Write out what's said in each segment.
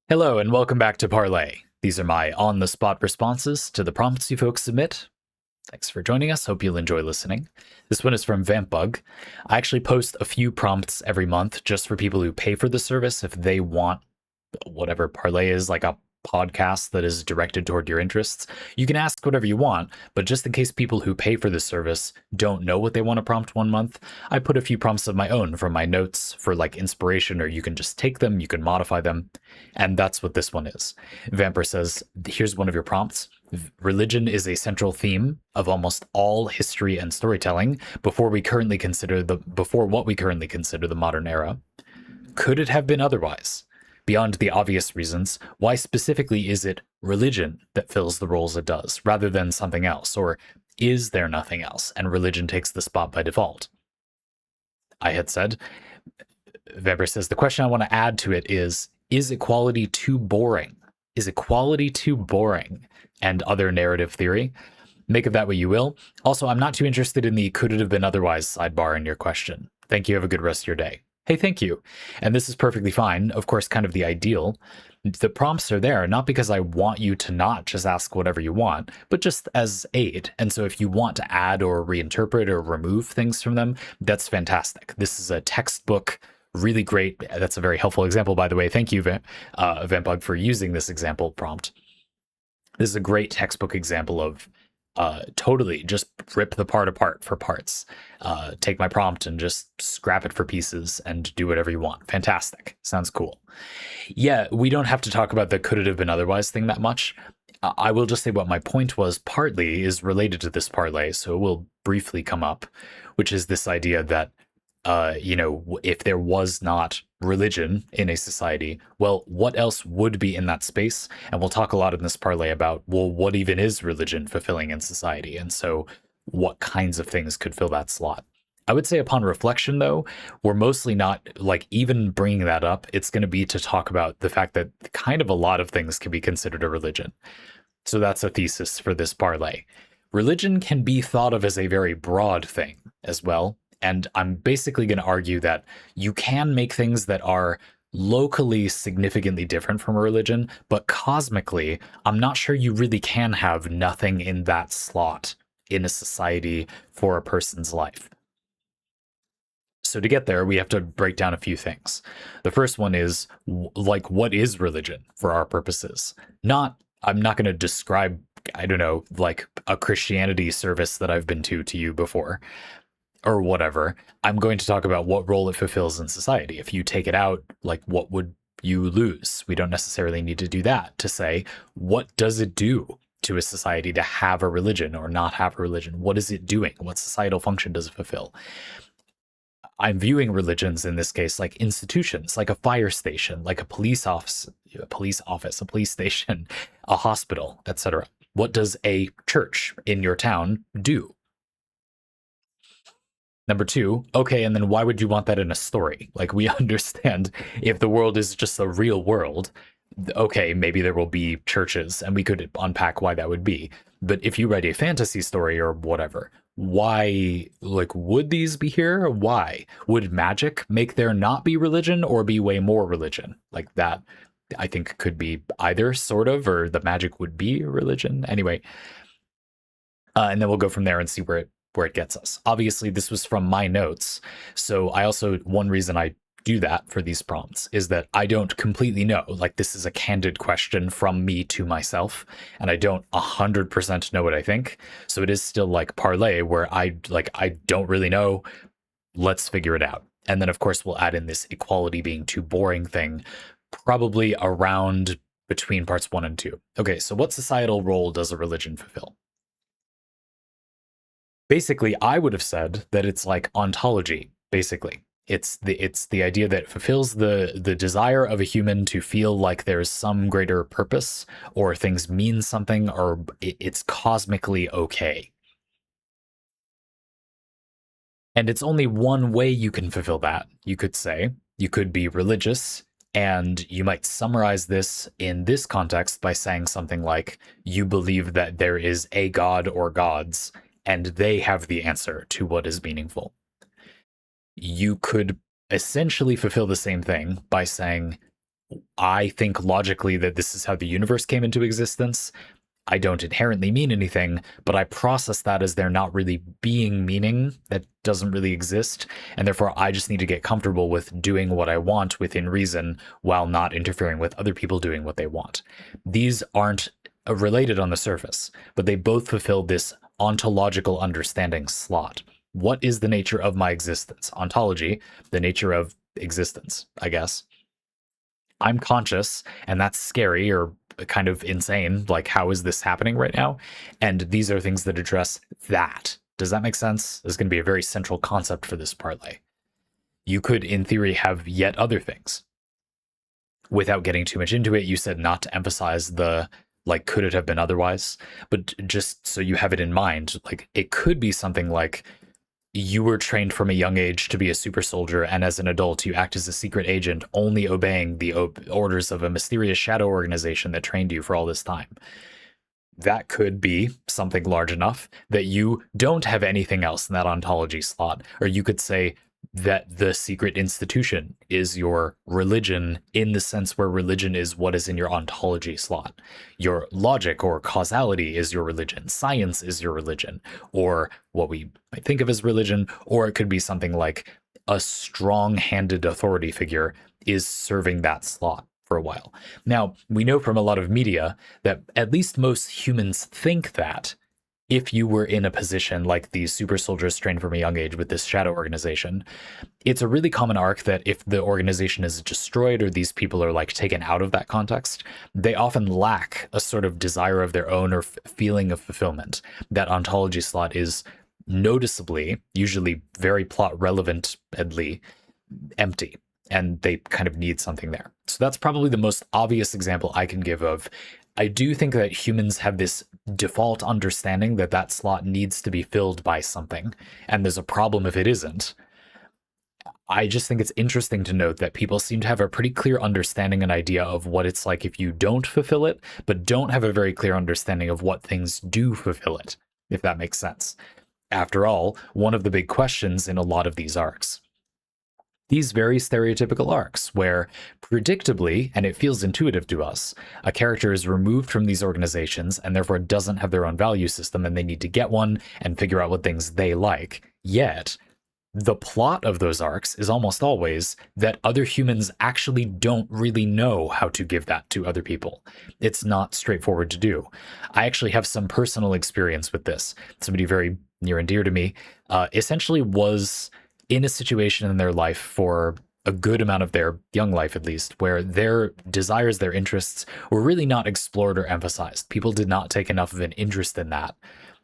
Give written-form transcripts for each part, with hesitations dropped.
Hello and welcome back to Parley. These are my on-the-spot responses to the prompts you folks submit. Thanks for joining us. Hope you'll enjoy listening. This one is from vampbug. I actually post a few prompts every month just for people who pay for the service if they want whatever Parley is, like a podcast that is directed toward your interests. You can ask whatever you want, but just in case people who pay for the service don't know what they want to prompt one month, I put a few prompts of my own from my notes for like inspiration, or you can just take them, you can modify them, and that's what this one is. Vamper says, here's one of your prompts. Religion is a central theme of almost all history and storytelling before what we currently consider the modern era. Could it have been otherwise? Beyond the obvious reasons, why specifically is it religion that fills the roles it does, rather than something else? Or is there nothing else, and religion takes the spot by default? I had said, Weber says, the question I want to add to it is equality too boring? Is equality too boring? And other narrative theory? Make of that what you will. Also, I'm not too interested in the could it have been otherwise sidebar in your question. Thank you. Have a good rest of your day. Hey, thank you. And this is perfectly fine. Of course, kind of the ideal. The prompts are there, not because I want you to not just ask whatever you want, but just as aid. And so if you want to add or reinterpret or remove things from them, that's fantastic. This is a textbook, really great. That's a very helpful example, by the way. Thank you, vampbug, for using this example prompt. This is a great textbook example of totally just rip the part apart for parts. Take my prompt and just scrap it for pieces and do whatever you want. Fantastic. Sounds cool. Yeah, we don't have to talk about the could it have been otherwise thing that much. I will just say what my point was partly is related to this parlay, so it will briefly come up, which is this idea that if there was not religion in a society, well, what else would be in that space? And we'll talk a lot in this parlay about, well, what even is religion fulfilling in society? And so what kinds of things could fill that slot? I would say upon reflection, though, we're mostly not like even bringing that up. It's going to be to talk about the fact that kind of a lot of things can be considered a religion. So that's a thesis for this parlay. Religion can be thought of as a very broad thing as well. And I'm basically going to argue that you can make things that are locally significantly different from a religion, but cosmically, I'm not sure you really can have nothing in that slot in a society for a person's life. So to get there, we have to break down a few things. The first one is, like, what is religion for our purposes? I'm not going to describe, I don't know, like a Christianity service that I've been to you before, or whatever. I'm going to talk about what role it fulfills in society. If you take it out, like, what would you lose? We don't necessarily need to do that to say, what does it do to a society to have a religion or not have a religion? What is it doing? What societal function does it fulfill? I'm viewing religions in this case like institutions, like a fire station, like a police station, a hospital, etc. What does a church in your town do? Number two, okay, and then why would you want that in a story? Like, we understand if the world is just a real world, okay, maybe there will be churches, and we could unpack why that would be. But if you write a fantasy story or whatever, why, like, would these be here? Why? Would magic make there not be religion or be way more religion? Like, that, I think, could be either, sort of, or the magic would be religion. Anyway, and then we'll go from there and see where it gets us. Obviously, this was from my notes. So one reason I do that for these prompts is that I don't completely know. Like, this is a candid question from me to myself, and I don't 100% know what I think. So it is still like parlay where I don't really know. Let's figure it out. And then, of course, we'll add in this equality being too boring thing, probably around between parts 1 and 2. Okay, so what societal role does a religion fulfill? Basically, I would have said that it's like ontology, basically. It's the idea that it fulfills the desire of a human to feel like there's some greater purpose, or things mean something, or it's cosmically okay. And it's only one way you can fulfill that, you could say. You could be religious, and you might summarize this in this context by saying something like, you believe that there is a god or gods, and they have the answer to what is meaningful. You could essentially fulfill the same thing by saying, I think logically that this is how the universe came into existence. I don't inherently mean anything, but I process that as there not really being meaning that doesn't really exist. And therefore, I just need to get comfortable with doing what I want within reason while not interfering with other people doing what they want. These aren't related on the surface, but they both fulfill this ontological understanding slot. What is the nature of my existence? Ontology, the nature of existence, I guess. I'm conscious, and that's scary or kind of insane. Like, how is this happening right now? And these are things that address that. Does that make sense? This is going to be a very central concept for this parlay. You could, in theory, have yet other things. Without getting too much into it, you said not to emphasize the, like, could it have been otherwise? But just so you have it in mind, like, it could be something like, you were trained from a young age to be a super soldier, and as an adult, you act as a secret agent, only obeying the orders of a mysterious shadow organization that trained you for all this time. That could be something large enough that you don't have anything else in that ontology slot. Or you could say that the secret institution is your religion, in the sense where religion is what is in your ontology slot. Your logic or causality is your religion. Science is your religion, or what we might think of as religion. Or it could be something like a strong-handed authority figure is serving that slot for a while. Now, we know from a lot of media that at least most humans think that if you were in a position like these super soldiers trained from a young age with this shadow organization, it's a really common arc that if the organization is destroyed or these people are like taken out of that context, they often lack a sort of desire of their own or feeling of fulfillment. That ontology slot is noticeably, usually very plot relevantly, empty, and they kind of need something there. So that's probably the most obvious example I can give of, I do think that humans have this default understanding that that slot needs to be filled by something, and there's a problem if it isn't. I just think it's interesting to note that people seem to have a pretty clear understanding and idea of what it's like if you don't fulfill it, but don't have a very clear understanding of what things do fulfill it, if that makes sense. After all, one of the big questions in a lot of these arcs. These very stereotypical arcs, where predictably, and it feels intuitive to us, a character is removed from these organizations and therefore doesn't have their own value system, and they need to get one and figure out what things they like. Yet, the plot of those arcs is almost always that other humans actually don't really know how to give that to other people. It's not straightforward to do. I actually have some personal experience with this. Somebody very near and dear to me essentially was in a situation in their life for a good amount of their young life, at least, where their desires, their interests were really not explored or emphasized. People did not take enough of an interest in that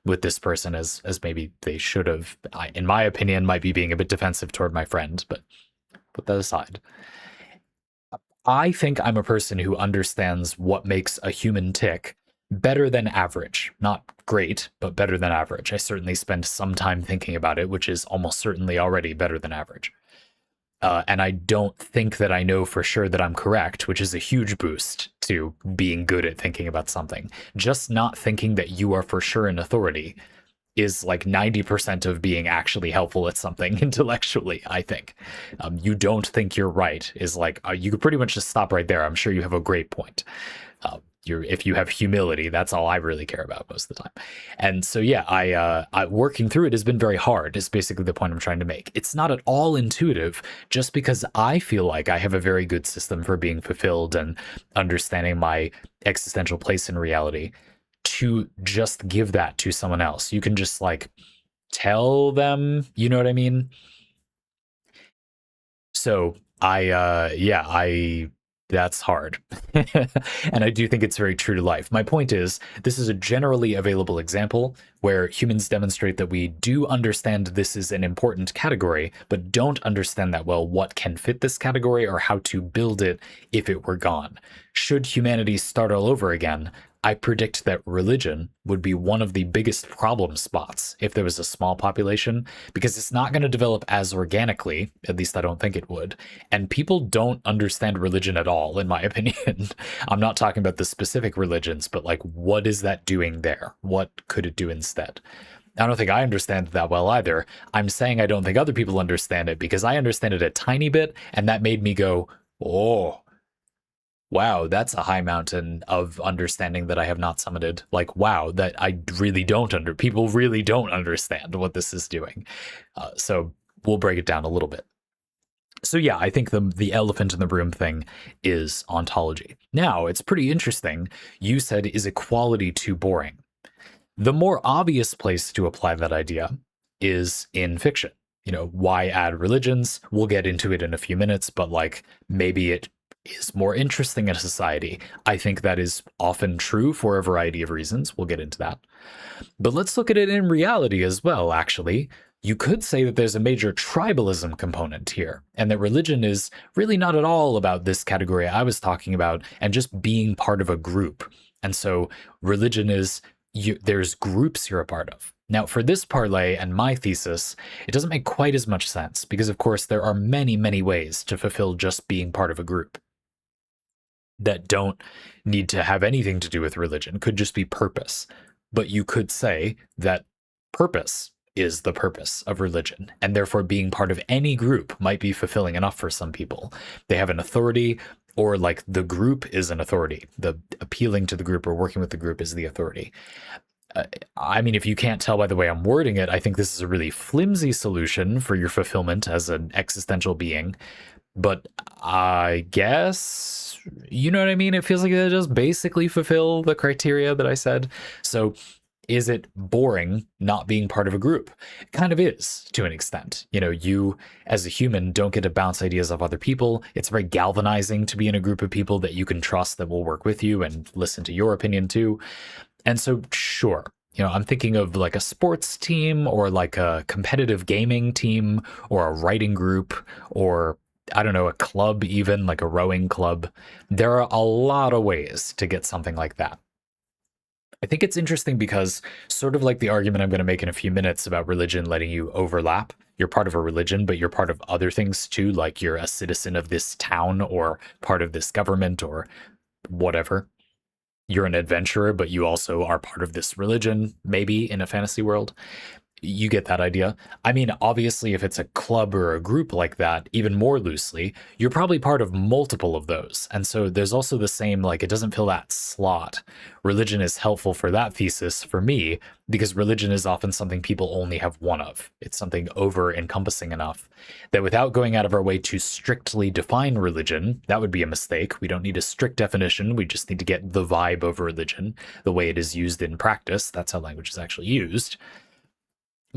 with this person as maybe they should have. In my opinion, might be being a bit defensive toward my friend, but put that aside. I think I'm a person who understands what makes a human tick better than average. Not great, but better than average. I certainly spend some time thinking about it, which is almost certainly already better than average. And I don't think that I know for sure that I'm correct, which is a huge boost to being good at thinking about something. Just not thinking that you are for sure an authority is like 90% of being actually helpful at something intellectually, I think. You don't think you're right is like, you could pretty much just stop right there. I'm sure you have a great point. If you have humility, that's all I really care about most of the time. And so, yeah, I working through it has been very hard, is basically the point I'm trying to make. It's not at all intuitive, just because I feel like I have a very good system for being fulfilled and understanding my existential place in reality, to just give that to someone else. You can just like tell them, you know what I mean? So that's hard. And I do think it's very true to life. My point is, this is a generally available example where humans demonstrate that we do understand this is an important category, but don't understand that well what can fit this category or how to build it if it were gone. Should humanity start all over again, I predict that religion would be one of the biggest problem spots if there was a small population, because it's not going to develop as organically, at least I don't think it would, and people don't understand religion at all, in my opinion. I'm not talking about the specific religions, but like, what is that doing there? What could it do instead? I don't think I understand it that well either. I'm saying I don't think other people understand it because I understand it a tiny bit, and that made me go, oh, Wow, that's a high mountain of understanding that I have not summited. Like, wow, that I really don't people really don't understand what this is doing. So we'll break it down a little bit. So yeah, I think the elephant in the room thing is ontology. Now, it's pretty interesting. You said, is equality too boring? The more obvious place to apply that idea is in fiction. You know, why add religions? We'll get into it in a few minutes, but like maybe it is more interesting in a society. I think that is often true for a variety of reasons. We'll get into that. But let's look at it in reality as well, actually. You could say that there's a major tribalism component here, and that religion is really not at all about this category I was talking about and just being part of a group. And so religion is there's groups you're a part of. Now, for this parlay and my thesis, it doesn't make quite as much sense because, of course, there are many, many ways to fulfill just being part of a group that don't need to have anything to do with religion, could just be purpose. But you could say that purpose is the purpose of religion, and therefore being part of any group might be fulfilling enough for some people. They have an authority, or like the group is an authority. The appealing to the group or working with the group is the authority. I mean, if you can't tell by the way I'm wording it, I think this is a really flimsy solution for your fulfillment as an existential being. But I guess, you know what I mean? It feels like it just basically fulfill the criteria that I said. So is it boring not being part of a group? It kind of is to an extent. You know, you as a human don't get to bounce ideas off other people. It's very galvanizing to be in a group of people that you can trust that will work with you and listen to your opinion too. And so, sure, you know, I'm thinking of like a sports team or like a competitive gaming team or a writing group or I don't know, a club, even like a rowing club. There are a lot of ways to get something like that. I think it's interesting because, sort of like the argument I'm going to make in a few minutes about religion letting you overlap, you're part of a religion, but you're part of other things too, like you're a citizen of this town or part of this government or whatever. You're an adventurer, but you also are part of this religion, maybe in a fantasy world. You get that idea. I mean, obviously, if it's a club or a group like that, even more loosely, you're probably part of multiple of those. And so there's also the same, like, it doesn't fill that slot. Religion is helpful for that thesis for me, because religion is often something people only have one of. It's something over encompassing enough that without going out of our way to strictly define religion, that would be a mistake. We don't need a strict definition. We just need to get the vibe of religion, the way it is used in practice. That's how language is actually used.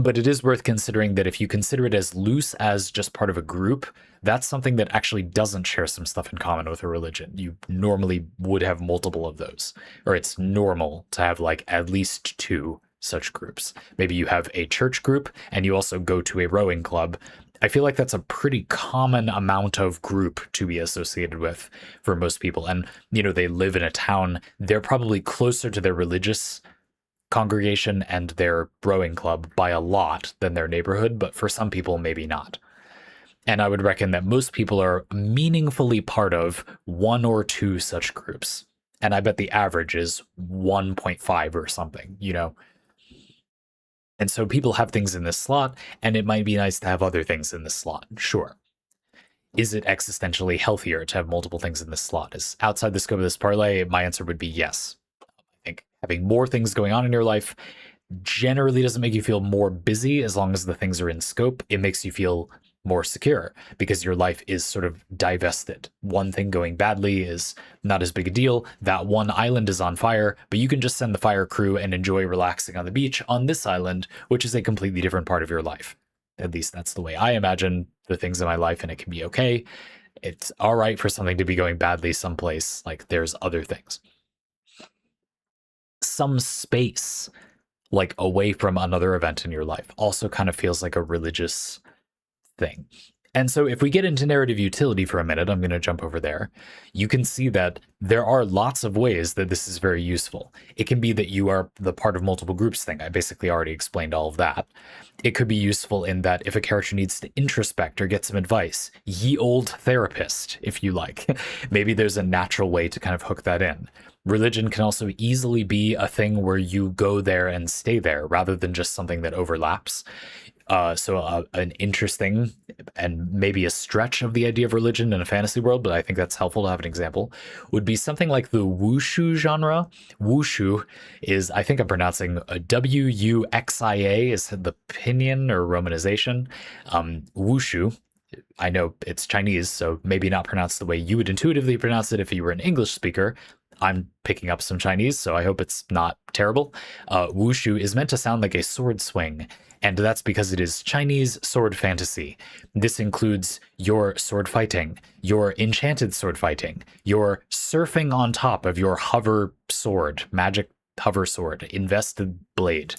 But it is worth considering that if you consider it as loose as just part of a group, that's something that actually doesn't share some stuff in common with a religion. You normally would have multiple of those, or it's normal to have like at least two such groups. Maybe you have a church group and you also go to a rowing club. I feel like that's a pretty common amount of group to be associated with for most people. And, you know, they live in a town, they're probably closer to their religious congregation and their rowing club by a lot than their neighborhood, but for some people, maybe not. And I would reckon that most people are meaningfully part of one or two such groups. And I bet the average is 1.5 or something, you know? And so people have things in this slot, and it might be nice to have other things in this slot, sure. Is it existentially healthier to have multiple things in this slot? Is outside the scope of this parlay, my answer would be yes. I think having more things going on in your life generally doesn't make you feel more busy as long as the things are in scope. It makes you feel more secure because your life is sort of divested. One thing going badly is not as big a deal. That one island is on fire, but you can just send the fire crew and enjoy relaxing on the beach on this island, which is a completely different part of your life. At least that's the way I imagine the things in my life, and it can be okay. It's all right for something to be going badly someplace. Like there's other things. Some space, like away from another event in your life, also kind of feels like a religious thing. And so if we get into narrative utility for a minute, I'm going to jump over there. You can see that there are lots of ways that this is very useful. It can be that you are the part of multiple groups thing. I basically already explained all of that. It could be useful in that if a character needs to introspect or get some advice, ye old therapist, if you like, maybe there's a natural way to kind of hook that in. Religion can also easily be a thing where you go there and stay there rather than just something that overlaps. An interesting and maybe a stretch of the idea of religion in a fantasy world, but I think that's helpful to have an example, would be something like the wushu genre. Wushu is, I think I'm pronouncing Wuxia is the pinyin or romanization. Wushu, I know it's Chinese, so maybe not pronounced the way you would intuitively pronounce it if you were an English speaker. I'm picking up some Chinese, so I hope it's not terrible. Wushu is meant to sound like a sword swing, and that's because it is Chinese sword fantasy. This includes your sword fighting, your enchanted sword fighting, your surfing on top of your hover sword, magic hover sword, invested blade.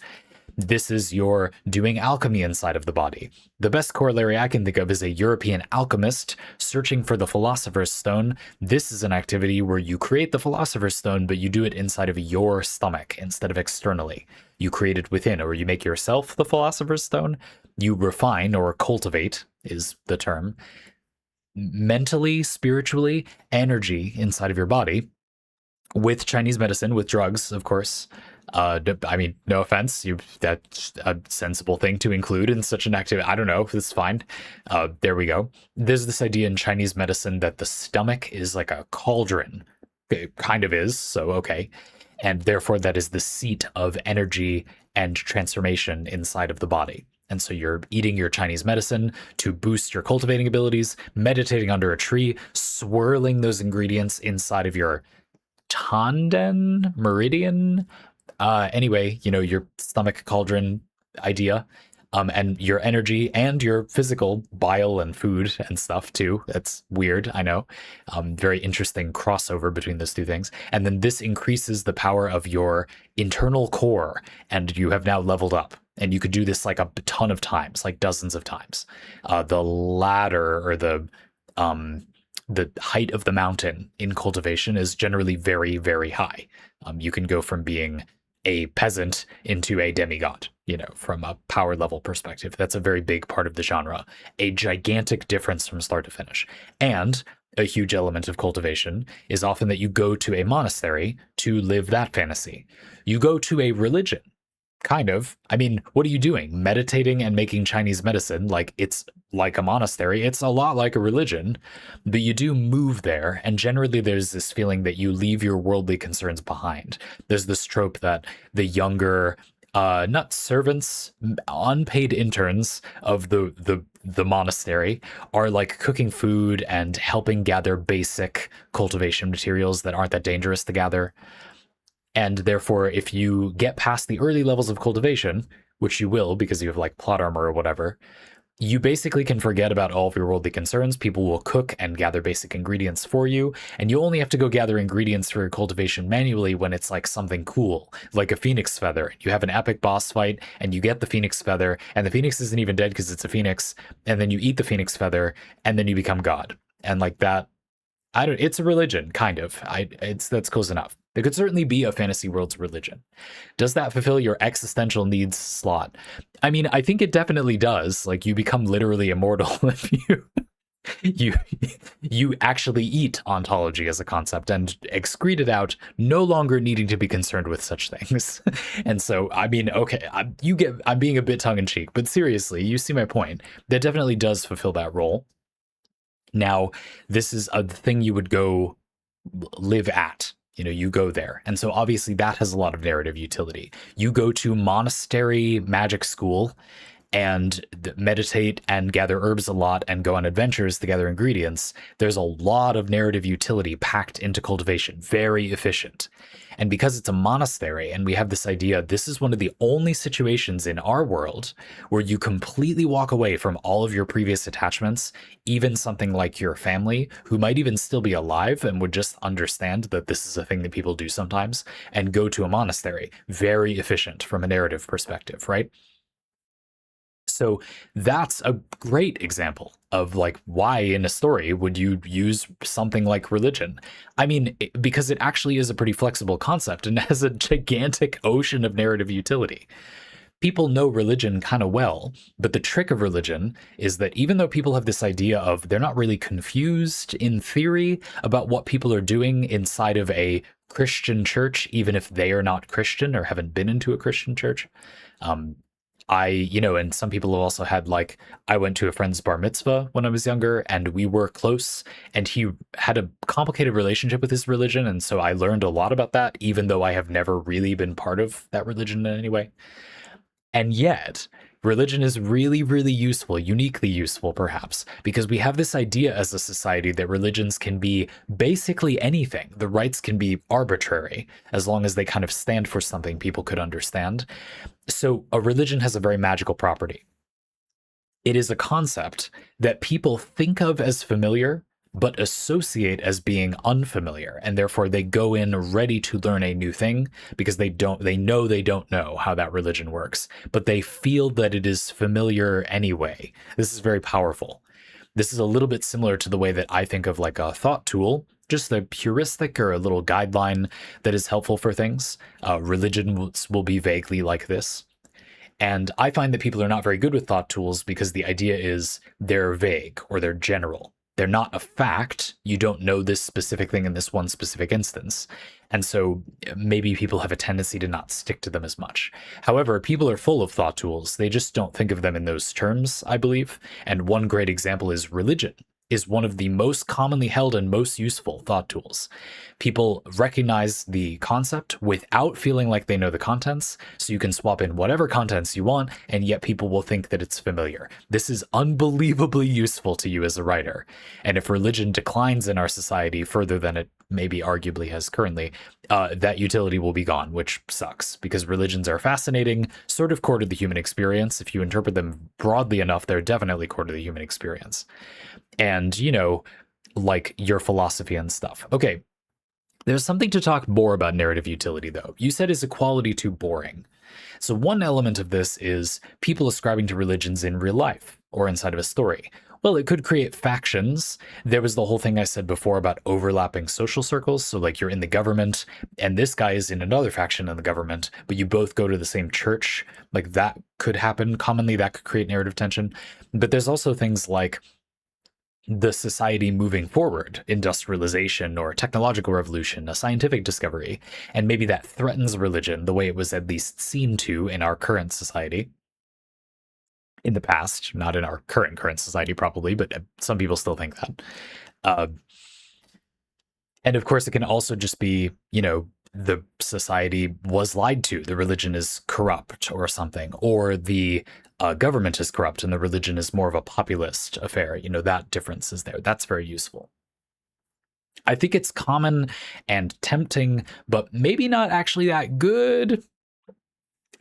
This is your doing alchemy inside of the body. The best corollary I can think of is a European alchemist searching for the Philosopher's Stone. This is an activity where you create the Philosopher's Stone, but you do it inside of your stomach instead of externally. You create it within, or you make yourself the Philosopher's Stone. You refine or cultivate, is the term, mentally, spiritually, energy inside of your body with Chinese medicine, with drugs, of course. I mean, no offense, that's a sensible thing to include in such an activity. I don't know, it's fine. There we go. There's this idea in Chinese medicine that the stomach is like a cauldron. It kind of is, so okay. And therefore, that is the seat of energy and transformation inside of the body. And so you're eating your Chinese medicine to boost your cultivating abilities, meditating under a tree, swirling those ingredients inside of your tanden, meridian, anyway, your stomach cauldron idea, and your energy and your physical bile and food and stuff too. That's weird, I know. Very interesting crossover between those two things. And then this increases the power of your internal core, and you have now leveled up. And you could do this like a ton of times, like dozens of times. The ladder or the height of the mountain in cultivation is generally very, very high. You can go from being a peasant into a demigod, from a power level perspective. That's a very big part of the genre, a gigantic difference from start to finish. And a huge element of cultivation is often that you go to a monastery to live that fantasy. You go to a religion. Kind of. I mean, what are you doing? Meditating and making Chinese medicine, like it's like a monastery. It's a lot like a religion, but you do move there. And generally there's this feeling that you leave your worldly concerns behind. There's this trope that the younger, not servants, unpaid interns of the monastery are like cooking food and helping gather basic cultivation materials that aren't that dangerous to gather. And therefore, if you get past the early levels of cultivation, which you will because you have like plot armor or whatever, you basically can forget about all of your worldly concerns. People will cook and gather basic ingredients for you, and you only have to go gather ingredients for your cultivation manually when it's like something cool, like a phoenix feather. You have an epic boss fight, and you get the phoenix feather, and the phoenix isn't even dead because it's a phoenix, and then you eat the phoenix feather, and then you become God. And like that, it's a religion, kind of. That's close enough. It could certainly be a fantasy world's religion. Does that fulfill your existential needs slot? I mean, I think it definitely does. Like, you become literally immortal if you actually eat ontology as a concept and excrete it out, no longer needing to be concerned with such things. And so, I mean, okay, I'm being a bit tongue in cheek, but seriously, you see my point. That definitely does fulfill that role. Now, this is a thing you would go live at. You go there. And so obviously that has a lot of narrative utility. You go to monastery magic school and meditate and gather herbs a lot and go on adventures to gather ingredients. There's a lot of narrative utility packed into cultivation. Very efficient. And because it's a monastery and we have this idea, this is one of the only situations in our world where you completely walk away from all of your previous attachments, even something like your family, who might even still be alive and would just understand that this is a thing that people do sometimes, and go to a monastery. Very efficient from a narrative perspective, right? So that's a great example of like why in a story would you use something like religion? I mean, because it actually is a pretty flexible concept and has a gigantic ocean of narrative utility. People know religion kind of well, but the trick of religion is that even though people have this idea of they're not really confused in theory about what people are doing inside of a Christian church, even if they are not Christian or haven't been into a Christian church, and some people have also had, like, I went to a friend's bar mitzvah when I was younger, and we were close, and he had a complicated relationship with his religion. And so I learned a lot about that, even though I have never really been part of that religion in any way. And yet, religion is really, really useful, uniquely useful, perhaps, because we have this idea as a society that religions can be basically anything. The rites can be arbitrary, as long as they kind of stand for something people could understand. So, a religion has a very magical property. It is a concept that people think of as familiar, but associate as being unfamiliar, and therefore they go in ready to learn a new thing because they know they don't know how that religion works, but they feel that it is familiar anyway. This is very powerful. This is a little bit similar to the way that I think of like a thought tool, just a heuristic or a little guideline that is helpful for things. Religion will be vaguely like this. And I find that people are not very good with thought tools because the idea is they're vague or they're general. They're not a fact. You don't know this specific thing in this one specific instance. And so maybe people have a tendency to not stick to them as much. However, people are full of thought tools. They just don't think of them in those terms, I believe. And one great example is religion is one of the most commonly held and most useful thought tools. People recognize the concept without feeling like they know the contents, so you can swap in whatever contents you want, and yet people will think that it's familiar. This is unbelievably useful to you as a writer. And if religion declines in our society further than it maybe arguably has currently, that utility will be gone, which sucks, because religions are fascinating, sort of core to the human experience. If you interpret them broadly enough, they're definitely core to the human experience. And, like your philosophy and stuff. Okay, there's something to talk more about narrative utility, though. You said, is equality too boring? So one element of this is people ascribing to religions in real life or inside of a story. Well, it could create factions. There was the whole thing I said before about overlapping social circles. So like you're in the government and this guy is in another faction in the government, but you both go to the same church. Like that could happen commonly. That could create narrative tension. But there's also things like the society moving forward, industrialization or technological revolution, a scientific discovery, and maybe that threatens religion the way it was at least seen to in our current society. In the past, not in our current society probably, but some people still think that. And of course, it can also just be, the society was lied to, the religion is corrupt or something, or the government is corrupt and the religion is more of a populist affair. That difference is there. That's very useful. I think it's common and tempting, but maybe not actually that good.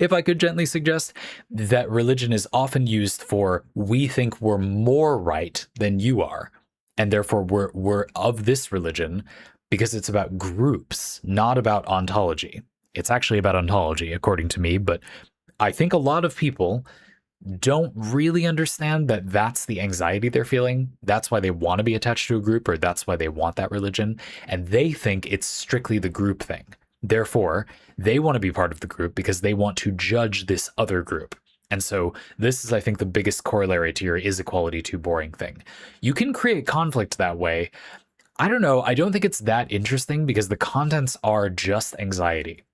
If I could gently suggest that religion is often used for, we think we're more right than you are, and therefore we're of this religion because it's about groups, not about ontology. It's actually about ontology, according to me, but I think a lot of people don't really understand that that's the anxiety they're feeling. That's why they want to be attached to a group, or that's why they want that religion, and they think it's strictly the group thing. Therefore, they want to be part of the group because they want to judge this other group. And so this is, I think, the biggest corollary to your is equality too boring thing. You can create conflict that way. I don't know. I don't think it's that interesting because the contents are just anxiety.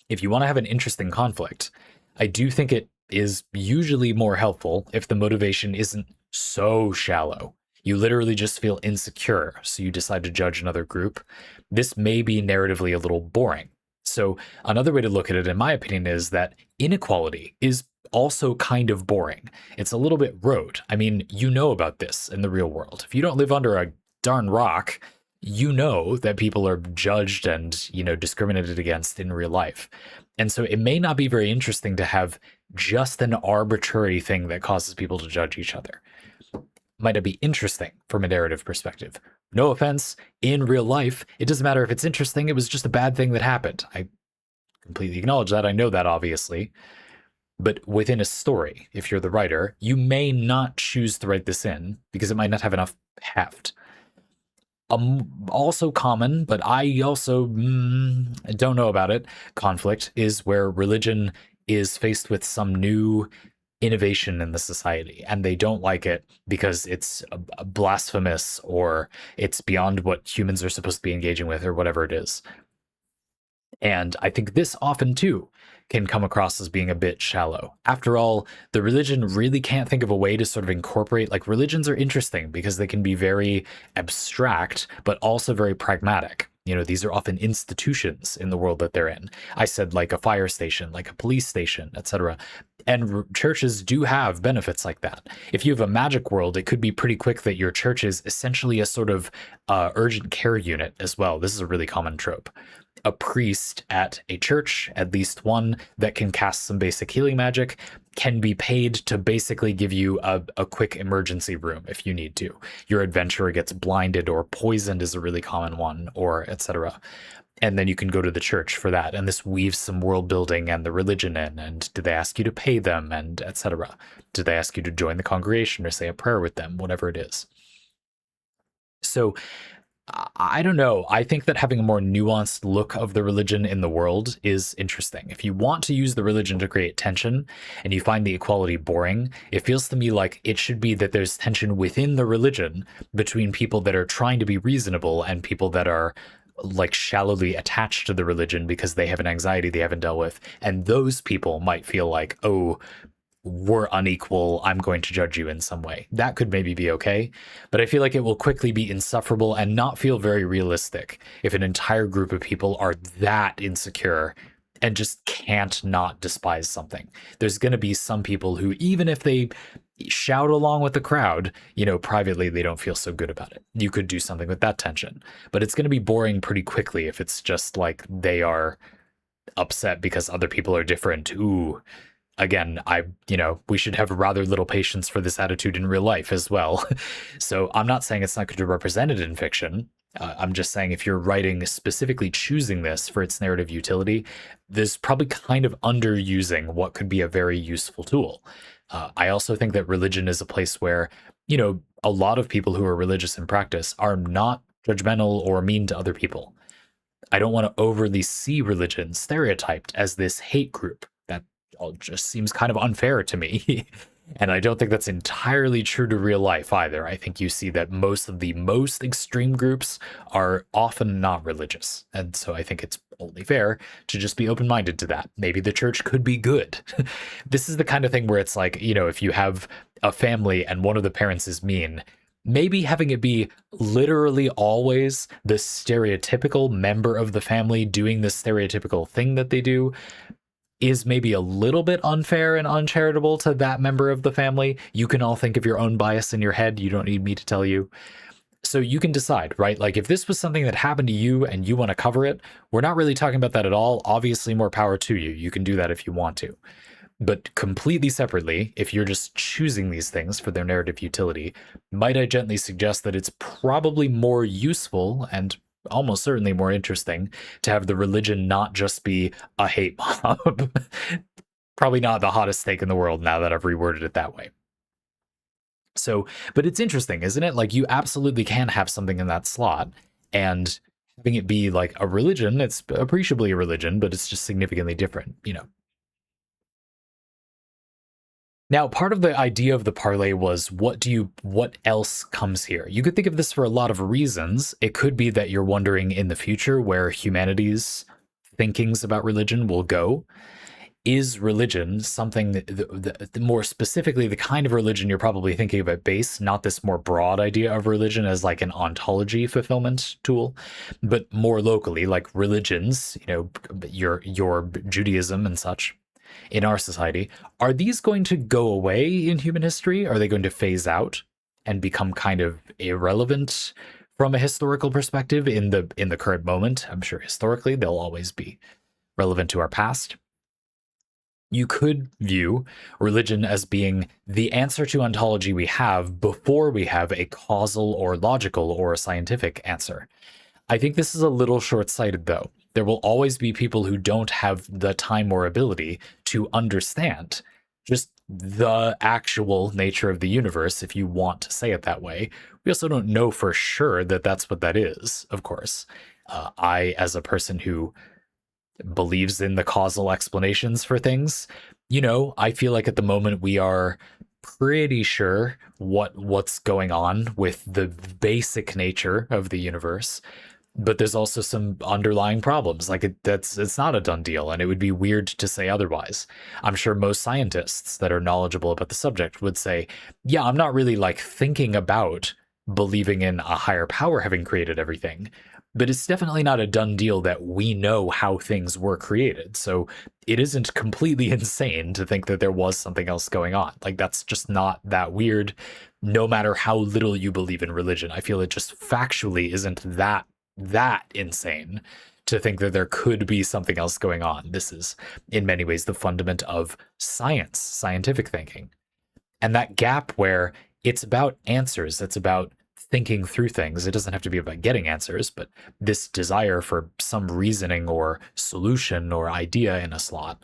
If you want to have an interesting conflict, I do think it is usually more helpful if the motivation isn't so shallow. You literally just feel insecure, so you decide to judge another group. This may be narratively a little boring. So another way to look at it, in my opinion, is that inequality is also kind of boring. It's a little bit rote. I mean, you know about this in the real world. If you don't live under a darn rock, you know that people are judged and, discriminated against in real life. And so it may not be very interesting to have just an arbitrary thing that causes people to judge each other. Might it be interesting from a narrative perspective? No offense, in real life, it doesn't matter if it's interesting, it was just a bad thing that happened. I completely acknowledge that, I know that obviously. But within a story, if you're the writer, you may not choose to write this in because it might not have enough heft. Also common, but I also don't know about it, conflict is where religion is faced with some new innovation in the society and they don't like it because it's blasphemous or it's beyond what humans are supposed to be engaging with or whatever it is. And I think this often too can come across as being a bit shallow. After all, the religion really can't think of a way to sort of incorporate, like, religions are interesting because they can be very abstract, but also very pragmatic. You know, these are often institutions in the world that they're in. I said like a fire station, like a police station, etc. And churches do have benefits like that. If you have a magic world, it could be pretty quick that your church is essentially a sort of urgent care unit as well. This is a really common trope. A priest at a church, at least one that can cast some basic healing magic, can be paid to basically give you a quick emergency room if you need to. Your adventurer gets blinded or poisoned is a really common one, or etc. And then you can go to the church for that. And this weaves some world building and the religion in. And do they ask you to pay them, and etc.? Do they ask you to join the congregation or say a prayer with them, whatever it is? So I don't know. I think that having a more nuanced look of the religion in the world is interesting. If you want to use the religion to create tension and you find the equality boring, it feels to me like it should be that there's tension within the religion between people that are trying to be reasonable and people that are like shallowly attached to the religion because they have an anxiety they haven't dealt with. And those people might feel like, oh, we're unequal, I'm going to judge you in some way. That could maybe be okay, but I feel like it will quickly be insufferable and not feel very realistic if an entire group of people are that insecure and just can't not despise something. There's going to be some people who, even if they shout along with the crowd, you know, privately they don't feel so good about it. You could do something with that tension, but it's going to be boring pretty quickly if it's just like they are upset because other people are different. Ooh, again, we should have rather little patience for this attitude in real life as well. So I'm not saying it's not good to represent it in fiction. I'm just saying if you're writing specifically choosing this for its narrative utility, there's probably kind of underusing what could be a very useful tool. I also think that religion is a place where, you know, a lot of people who are religious in practice are not judgmental or mean to other people. I don't want to overly see religion stereotyped as this hate group. That all just seems kind of unfair to me. And I don't think that's entirely true to real life either. I think you see that most of the most extreme groups are often not religious. And so I think it's only fair to just be open-minded to that. Maybe the church could be good. This is the kind of thing where it's like, you know, if you have a family and one of the parents is mean, maybe having it be literally always the stereotypical member of the family doing the stereotypical thing that they do is maybe a little bit unfair and uncharitable to that member of the family. You can all think of your own bias in your head. You don't need me to tell you. So you can decide, right? Like if this was something that happened to you and you want to cover it, we're not really talking about that at all. Obviously, more power to you. You can do that if you want to. But completely separately, if you're just choosing these things for their narrative utility, might I gently suggest that it's probably more useful and almost certainly more interesting to have the religion not just be a hate mob. Probably not the hottest take in the world now that I've reworded it that way. So, but it's interesting, isn't it? Like you absolutely can have something in that slot and having it be like a religion, it's appreciably a religion, but it's just significantly different, you know. Now, part of the idea of the parlay was what else comes here? You could think of this for a lot of reasons. It could be that you're wondering in the future where humanity's thinkings about religion will go. Is religion something that more specifically the kind of religion you're probably thinking of at base, not this more broad idea of religion as like an ontology fulfillment tool, but more locally like religions, you know, your Judaism and such in our society, are these going to go away in human history? Are they going to phase out and become kind of irrelevant from a historical perspective in the current moment? I'm sure historically they'll always be relevant to our past. You could view religion as being the answer to ontology we have before we have a causal or logical or scientific answer. I think this is a little short-sighted, though. There will always be people who don't have the time or ability to understand just the actual nature of the universe, if you want to say it that way. We also don't know for sure that that's what that is, of course. I, as a person who believes in the causal explanations for things, you know, I feel like at the moment we are pretty sure what's going on with the basic nature of the universe. but there's also some underlying problems. Like it's not a done deal, and it would be weird to say otherwise. I'm sure most scientists that are knowledgeable about the subject would say, yeah, I'm not really like thinking about believing in a higher power having created everything, but it's definitely not a done deal that we know how things were created. So it isn't completely insane to think that there was something else going on. Like that's just not that weird, no matter how little you believe in religion. I feel it just factually isn't that insane to think that there could be something else going on. This is, in many ways, the fundament of science, scientific thinking. And that gap where it's about answers, it's about thinking through things. It doesn't have to be about getting answers, but this desire for some reasoning or solution or idea in a slot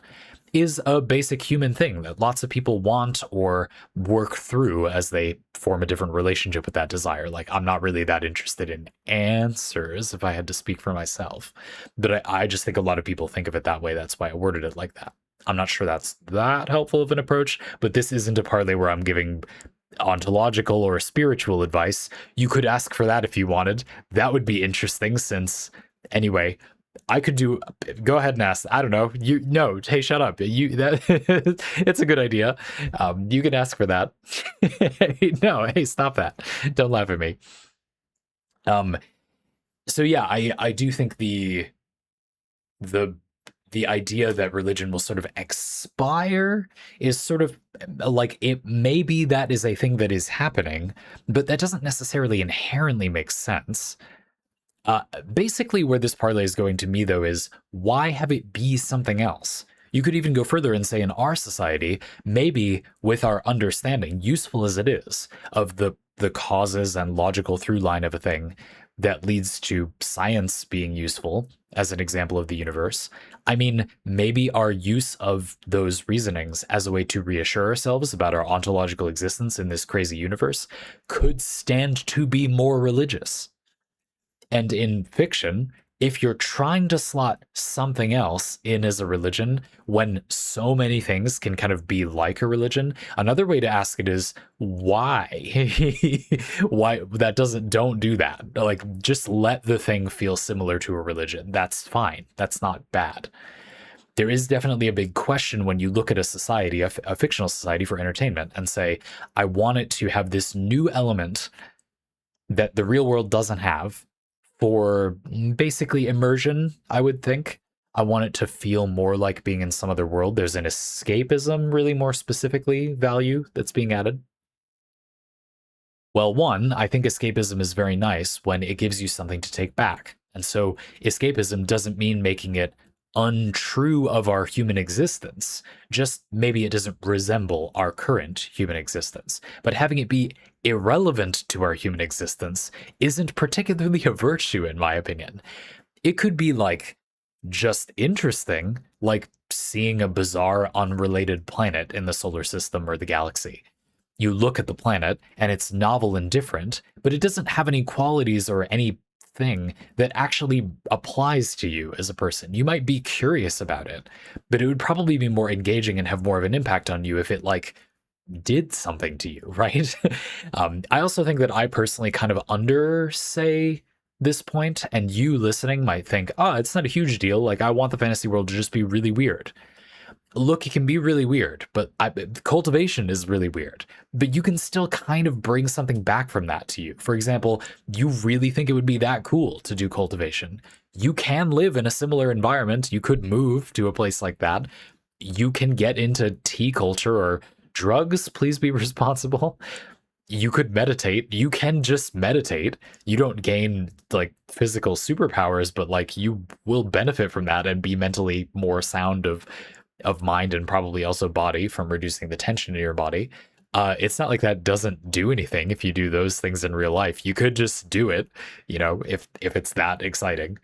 is a basic human thing that lots of people want or work through as they form a different relationship with that desire. Like, I'm not really that interested in answers if I had to speak for myself, but I just think a lot of people think of it that way. That's why I worded it like that. I'm not sure that's that helpful of an approach, but this isn't a parlay where I'm giving ontological or spiritual advice. You could ask for that if you wanted. That would be interesting since, anyway, I could do. Go ahead and ask. I don't know. You no. Hey, shut up. You that. It's a good idea. You can ask for that. No. Hey, stop that. Don't laugh at me. Um. So yeah, I do think the the idea that religion will sort of expire is sort of like, it maybe that is a thing that is happening, but that doesn't necessarily inherently make sense. Basically, where this parlay is going to me, though, is why have it be something else? You could even go further and say in our society, maybe with our understanding, useful as it is, of the causes and logical through line of a thing that leads to science being useful as an example of the universe. I mean, maybe our use of those reasonings as a way to reassure ourselves about our ontological existence in this crazy universe could stand to be more religious. And in fiction, if you're trying to slot something else in as a religion when so many things can kind of be like a religion, another way to ask it is why? Why that doesn't don't do that. Like, just let the thing feel similar to a religion. That's fine. That's not bad. There is definitely a big question when you look at a society, a fictional society for entertainment, and say, I want it to have this new element that the real world doesn't have for basically immersion, I would think. I want it to feel more like being in some other world. There's an escapism, really more specifically, value that's being added. Well, one, I think escapism is very nice when it gives you something to take back. And so escapism doesn't mean making it untrue of our human existence, just maybe it doesn't resemble our current human existence. But having it be irrelevant to our human existence isn't particularly a virtue, in my opinion. It could be like just interesting, like seeing a bizarre, unrelated planet in the solar system or the galaxy. You look at the planet and it's novel and different, but it doesn't have any qualities or any thing that actually applies to you as a person. You might be curious about it, but it would probably be more engaging and have more of an impact on you if it like did something to you, right? I also think that I personally kind of undersay this point, and you listening might think, oh, it's not a huge deal. Like, I want the fantasy world to just be really weird. Look, it can be really weird, but cultivation is really weird. But you can still kind of bring something back from that to you. For example, you really think it would be that cool to do cultivation. You can live in a similar environment. You could move to a place like that. You can get into tea culture or drugs. Please be responsible. You could meditate. You can just meditate. You don't gain like physical superpowers, but like you will benefit from that and be mentally more sound of mind and probably also body from reducing the tension in your body. It's not like that doesn't do anything if you do those things in real life. You could just do it, you know, if it's that exciting.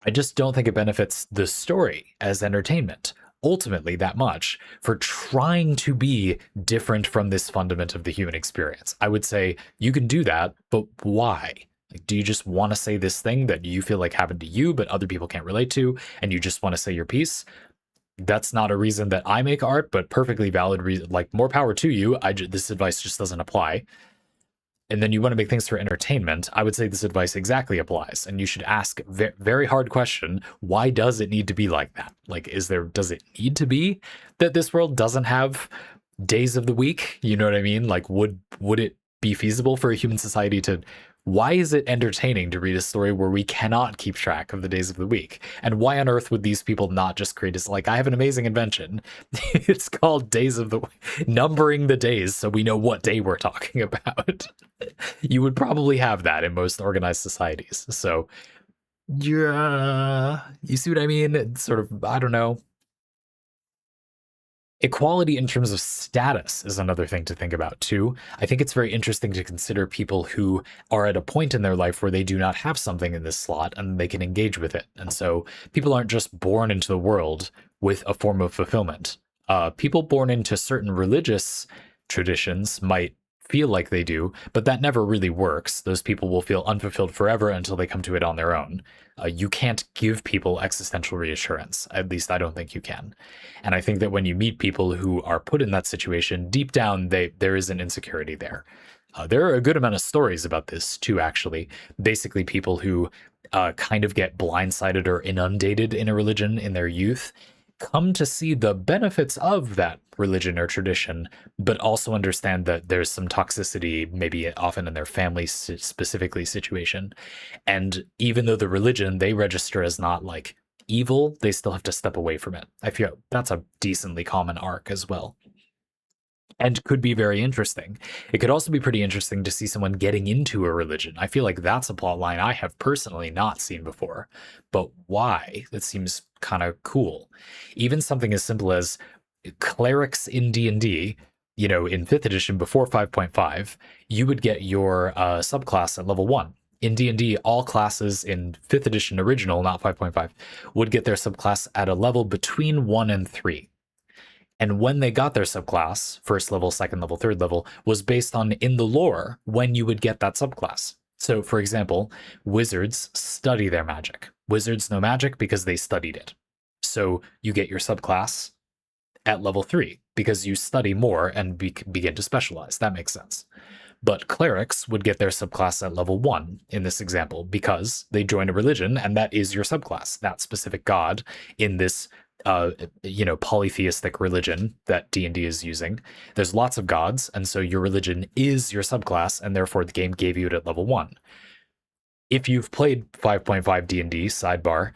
I just don't think it benefits the story as entertainment ultimately that much for trying to be different from this fundament of the human experience. I would say you can do that, but why? Like, do you just want to say this thing that you feel like happened to you, but other people can't relate to, and you just want to say your piece? That's not a reason that I make art, but perfectly valid reason. Like, more power to you. This advice just doesn't apply. and then you want to make things for entertainment, I would say this advice exactly applies. And you should ask very hard question: why does it need to be like that? Like, does it need to be that this world doesn't have days of the week? You know what I mean? Like, would it be feasible for a human society to? Why is it entertaining to read a story where we cannot keep track of the days of the week? And why on earth would these people not just create this? Like, I have an amazing invention. It's called Days of the Week, numbering the days so we know what day we're talking about. You would probably have that in most organized societies. So, yeah, you see what I mean? It's sort of, I don't know. Equality in terms of status is another thing to think about too. I think it's very interesting to consider people who are at a point in their life where they do not have something in this slot and they can engage with it. And so people aren't just born into the world with a form of fulfillment. People born into certain religious traditions might feel like they do, but that never really works. Those people will feel unfulfilled forever until they come to it on their own. You can't give people existential reassurance. At least I don't think you can. And I think that when you meet people who are put in that situation, deep down, there is an insecurity there. There are a good amount of stories about this too, actually. Basically, people who kind of get blindsided or inundated in a religion in their youth come to see the benefits of that religion or tradition, but also understand that there's some toxicity, maybe often in their family specifically situation. And even though the religion they register as not like evil, they still have to step away from it. I feel that's a decently common arc as well. And could be very interesting. It could also be pretty interesting to see someone getting into a religion. I feel like that's a plot line I have personally not seen before. But why? That seems kind of cool. Even something as simple as clerics in D&D, you know, in 5th edition before 5.5, you would get your subclass at level 1. In D&D, all classes in 5th edition original, not 5.5, would get their subclass at a level between 1 and 3. And when they got their subclass, first level, second level, third level, was based on, in the lore, when you would get that subclass. So, for example, wizards study their magic. Wizards know magic because they studied it. So you get your subclass at level 3 because you study more and begin to specialize. That makes sense. But clerics would get their subclass at level 1 in this example because they join a religion and that is your subclass, that specific god in this polytheistic religion that D&D is using. There's lots of gods, and so your religion is your subclass, and therefore the game gave you it at level 1. If you've played 5.5 D&D, sidebar,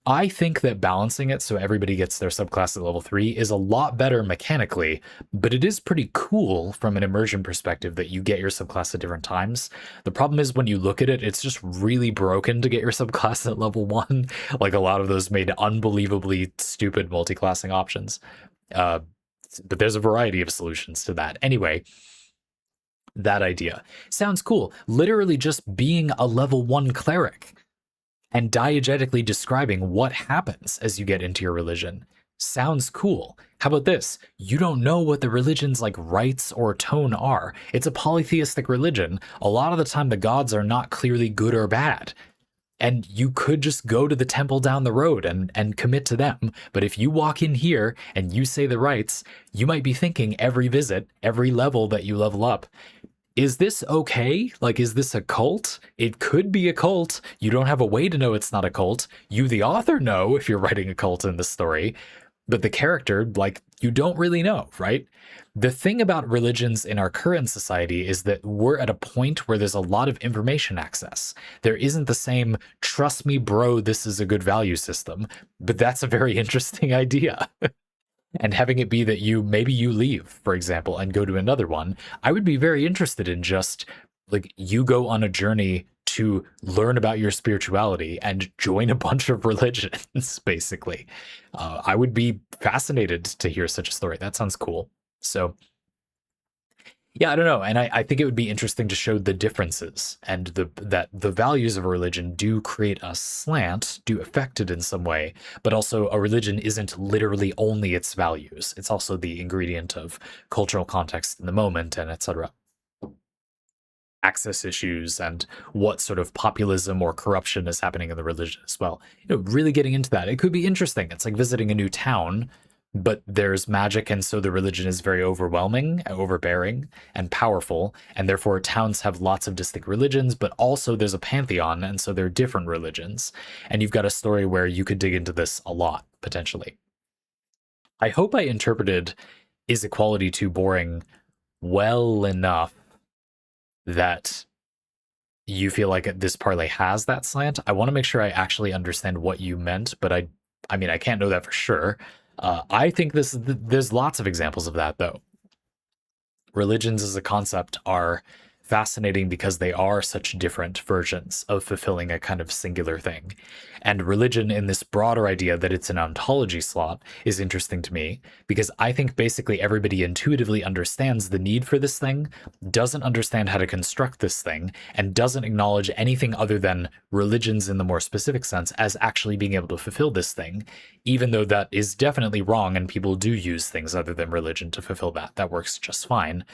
I think that balancing it so everybody gets their subclass at level 3 is a lot better mechanically, but it is pretty cool from an immersion perspective that you get your subclass at different times. The problem is when you look at it, it's just really broken to get your subclass at level 1. Like a lot of those made unbelievably stupid multi-classing options. But there's a variety of solutions to that. Anyway, that idea sounds cool. Literally just being a level 1 cleric and diegetically describing what happens as you get into your religion sounds cool. How about this? You don't know what the religion's like rites or tone are. It's a polytheistic religion. A lot of the time the gods are not clearly good or bad. And you could just go to the temple down the road and commit to them. But if you walk in here and you say the rites, you might be thinking every visit, every level that you level up, is this okay? Like, is this a cult? It could be a cult. You don't have a way to know it's not a cult. You, the author, know if you're writing a cult in the story, but the character, like, you don't really know, right? The thing about religions in our current society is that we're at a point where there's a lot of information access. There isn't the same, trust me, bro, this is a good value system, but that's a very interesting idea. And having it be that maybe you leave, for example, and go to another one, I would be very interested in just like you go on a journey to learn about your spirituality and join a bunch of religions, basically. I would be fascinated to hear such a story. That sounds cool. So yeah, I don't know. And I think it would be interesting to show the differences and that the values of a religion do create a slant, do affect it in some way, but also a religion isn't literally only its values. It's also the ingredient of cultural context in the moment and etc. Access issues and what sort of populism or corruption is happening in the religion as well. Really getting into that. It could be interesting. It's like visiting a new town but there's magic, and so the religion is very overwhelming, overbearing, and powerful, and therefore towns have lots of distinct religions, but also there's a pantheon, and so there are different religions. And you've got a story where you could dig into this a lot, potentially. I hope I interpreted Is Equality Too Boring well enough that you feel like this parlay has that slant. I want to make sure I actually understand what you meant, but I mean, I can't know that for sure. I think there's lots of examples of that, though. Religions as a concept are fascinating because they are such different versions of fulfilling a kind of singular thing. And religion, in this broader idea that it's an ontology slot, is interesting to me because I think basically everybody intuitively understands the need for this thing, doesn't understand how to construct this thing, and doesn't acknowledge anything other than religions in the more specific sense as actually being able to fulfill this thing, even though that is definitely wrong and people do use things other than religion to fulfill that. That works just fine.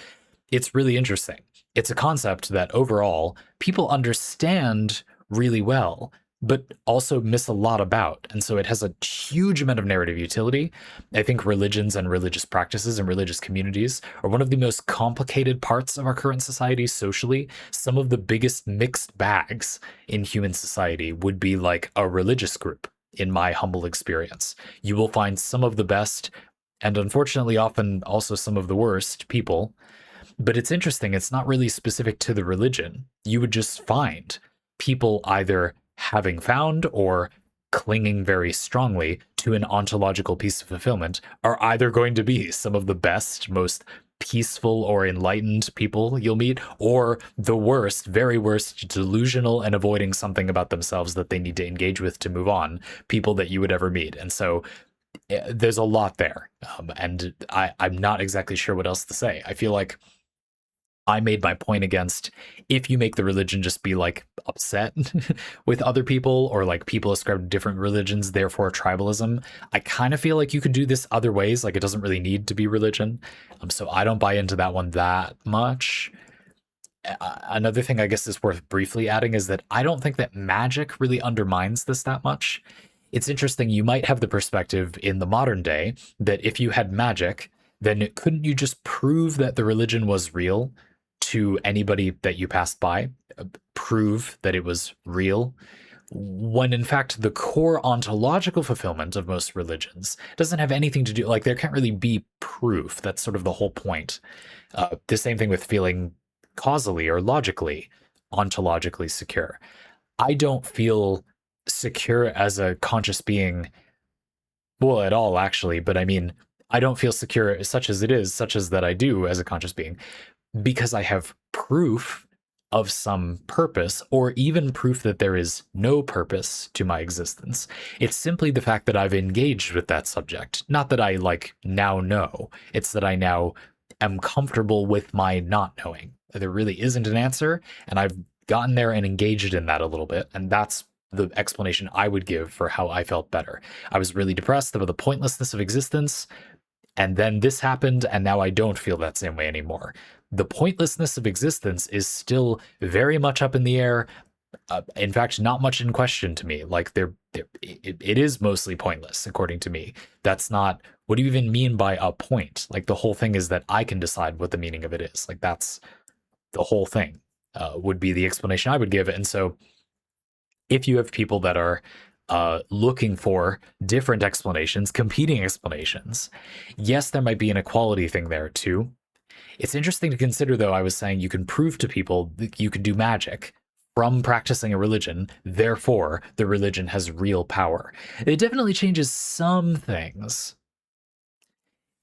It's really interesting. It's a concept that overall people understand really well, but also miss a lot about. And so it has a huge amount of narrative utility. I think religions and religious practices and religious communities are one of the most complicated parts of our current society socially. Some of the biggest mixed bags in human society would be like a religious group, in my humble experience. You will find some of the best, and unfortunately often also some of the worst people. But it's interesting, it's not really specific to the religion. You would just find people either having found or clinging very strongly to an ontological piece of fulfillment are either going to be some of the best, most peaceful or enlightened people you'll meet, or the worst, very worst, delusional and avoiding something about themselves that they need to engage with to move on, people that you would ever meet. And so there's a lot there. And I'm not exactly sure what else to say. I feel like I made my point against if you make the religion just be like upset with other people or like people ascribe to different religions, therefore tribalism. I kind of feel like you could do this other ways. Like it doesn't really need to be religion. So I don't buy into that one that much. Another thing I guess is worth briefly adding is that I don't think that magic really undermines this that much. It's interesting. You might have the perspective in the modern day that if you had magic, then couldn't you just prove that the religion was real to anybody that you passed by, prove that it was real, when in fact the core ontological fulfillment of most religions doesn't have anything to do, like there can't really be proof. That's sort of the whole point. The same thing with feeling causally or logically, ontologically secure. I don't feel secure as a conscious being, well, at all actually, but I mean, I don't feel secure such as it is, such as that I do as a conscious being, because I have proof of some purpose, or even proof that there is no purpose to my existence. It's simply the fact that I've engaged with that subject. Not that I like now know. It's that I now am comfortable with my not knowing. There really isn't an answer, and I've gotten there and engaged in that a little bit, and that's the explanation I would give for how I felt better. I was really depressed about the pointlessness of existence, and then this happened, and now I don't feel that same way anymore. The pointlessness of existence is still very much up in the air. In fact, not much in question to me. Like it is mostly pointless, according to me. That's not, what do you even mean by a point? Like the whole thing is that I can decide what the meaning of it is. Like that's the whole thing, would be the explanation I would give. And so if you have people that are looking for different explanations, competing explanations, yes, there might be an equality thing there too. It's interesting to consider, though, I was saying you can prove to people that you can do magic from practicing a religion, therefore the religion has real power. It definitely changes some things.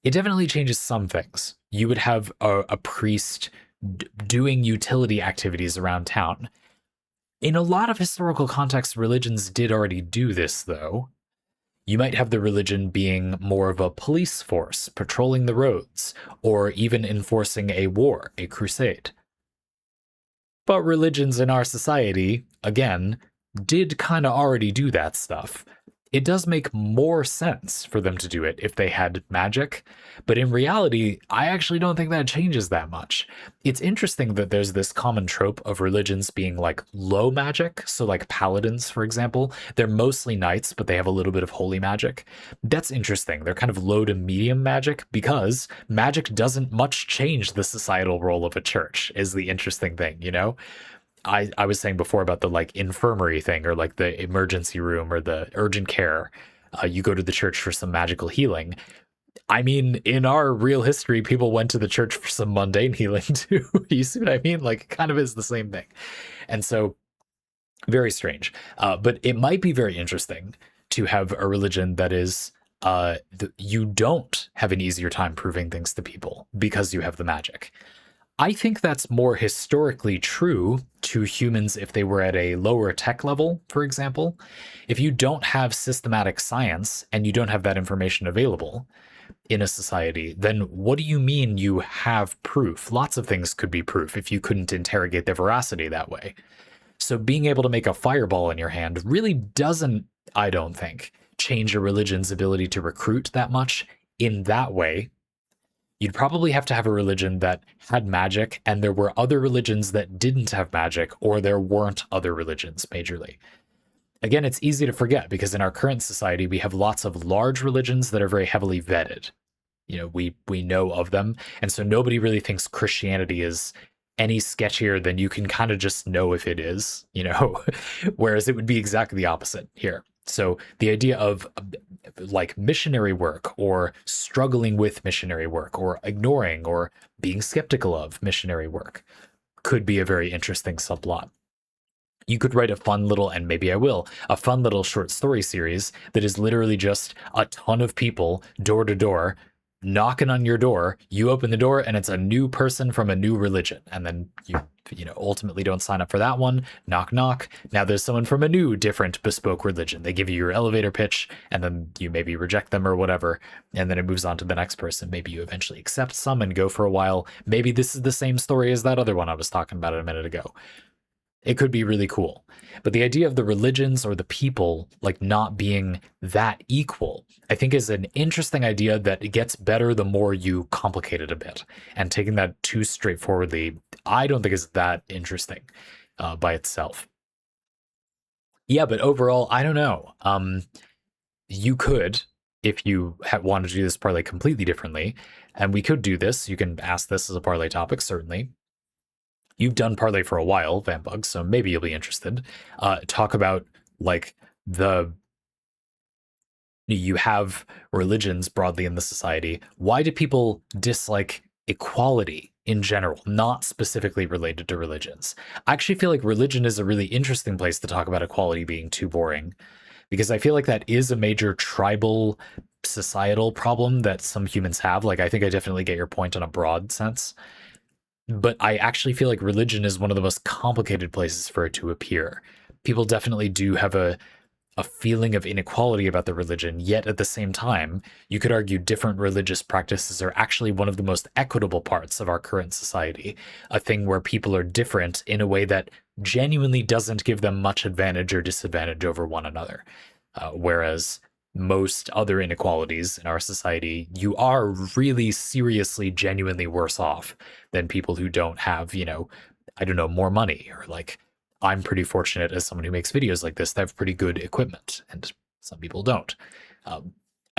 It definitely changes some things. You would have a priest doing utility activities around town. In a lot of historical contexts, religions did already do this, though. You might have the religion being more of a police force, patrolling the roads, or even enforcing a war, a crusade. But religions in our society, again, did kind of already do that stuff. it does make more sense for them to do it if they had magic. But in reality, I actually don't think that changes that much. It's interesting that there's this common trope of religions being like low magic. So, like paladins, for example, they're mostly knights, but they have a little bit of holy magic. That's interesting. They're kind of low to medium magic because magic doesn't much change the societal role of a church, is the interesting thing, you know? I was saying before about the like infirmary thing or like the emergency room or the urgent care. You go to the church for some magical healing. I mean, in our real history, people went to the church for some mundane healing too. You see what I mean? Like, it kind of is the same thing. And so, very strange. But it might be very interesting to have a religion that is you don't have an easier time proving things to people because you have the magic. I think that's more historically true to humans if they were at a lower tech level, for example. If you don't have systematic science and you don't have that information available in a society, then what do you mean you have proof? Lots of things could be proof if you couldn't interrogate their veracity that way. So being able to make a fireball in your hand really doesn't, I don't think, change a religion's ability to recruit that much in that way. You'd probably have to have a religion that had magic, and there were other religions that didn't have magic, or there weren't other religions majorly. Again, it's easy to forget because in our current society, we have lots of large religions that are very heavily vetted. You know, we know of them, and so nobody really thinks Christianity is any sketchier than you can kind of just know if it is, you know, whereas it would be exactly the opposite here. So the idea of like missionary work or struggling with missionary work or ignoring or being skeptical of missionary work could be a very interesting subplot. You could write a fun little, and maybe I will, a fun little short story series that is literally just a ton of people door to door knocking on your door. You open the door and it's a new person from a new religion. And then you know, ultimately don't sign up for that one. Knock, knock. Now there's someone from a new, different, bespoke religion. They give you your elevator pitch and then you maybe reject them or whatever. And then it moves on to the next person. Maybe you eventually accept some and go for a while. Maybe this is the same story as that other one I was talking about a minute ago. It could be really cool. But the idea of the religions or the people like not being that equal, I think is an interesting idea that it gets better the more you complicate it a bit. And taking that too straightforwardly, I don't think is that interesting by itself. Yeah, but overall, I don't know. You could, if you wanted to do this parlay completely differently, and we could do this, you can ask this as a parlay topic, certainly. You've done parlay for a while, vampbug, so maybe you'll be interested. Talk about like you have religions broadly in the society. Why do people dislike equality in general, not specifically related to religions? I actually feel like religion is a really interesting place to talk about equality being too boring, because I feel like that is a major tribal societal problem that some humans have. Like, I think I definitely get your point on a broad sense. But I actually feel like religion is one of the most complicated places for it to appear. People definitely do have a feeling of inequality about the religion, yet at the same time, you could argue different religious practices are actually one of the most equitable parts of our current society, a thing where people are different in a way that genuinely doesn't give them much advantage or disadvantage over one another. Whereas most other inequalities in our society, you are really seriously, genuinely worse off than people who don't have, you know, I don't know, more money, or like I'm pretty fortunate as someone who makes videos like this to have pretty good equipment, and some people don't.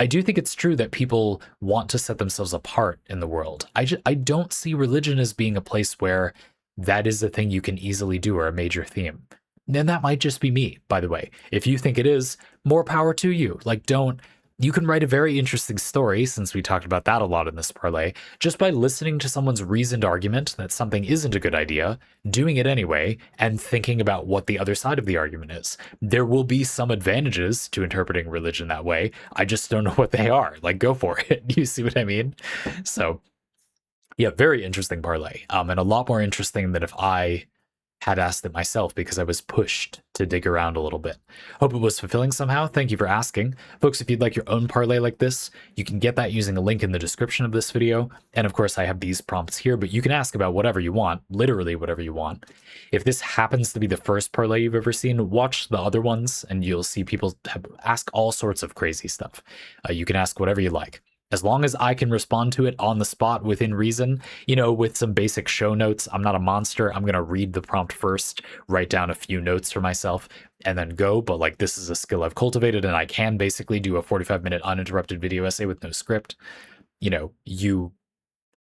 I do think it's true that people want to set themselves apart in the world. I don't see religion as being a place where that is a thing you can easily do or a major theme. And that might just be me, by the way. If you think it is, more power to you. Like, you can write a very interesting story, since we talked about that a lot in this parlay, just by listening to someone's reasoned argument that something isn't a good idea, doing it anyway, and thinking about what the other side of the argument is. There will be some advantages to interpreting religion that way. I just don't know what they are. Like, go for it. You see what I mean? So, yeah, very interesting parlay. And a lot more interesting than if I had asked it myself because I was pushed to dig around a little bit. Hope it was fulfilling somehow. Thank you for asking. Folks, if you'd like your own parlay like this, you can get that using a link in the description of this video. And of course, I have these prompts here, but you can ask about whatever you want, literally whatever you want. If this happens to be the first parlay you've ever seen, watch the other ones and you'll see people ask all sorts of crazy stuff. You can ask whatever you like. As long as I can respond to it on the spot within reason, you know, with some basic show notes. I'm not a monster. I'm going to read the prompt first, write down a few notes for myself, and then go. But like, this is a skill I've cultivated, and I can basically do a 45-minute uninterrupted video essay with no script. You know,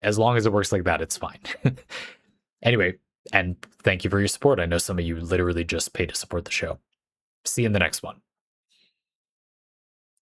as long as it works like that, it's fine. Anyway, and thank you for your support. I know some of you literally just pay to support the show. See you in the next one.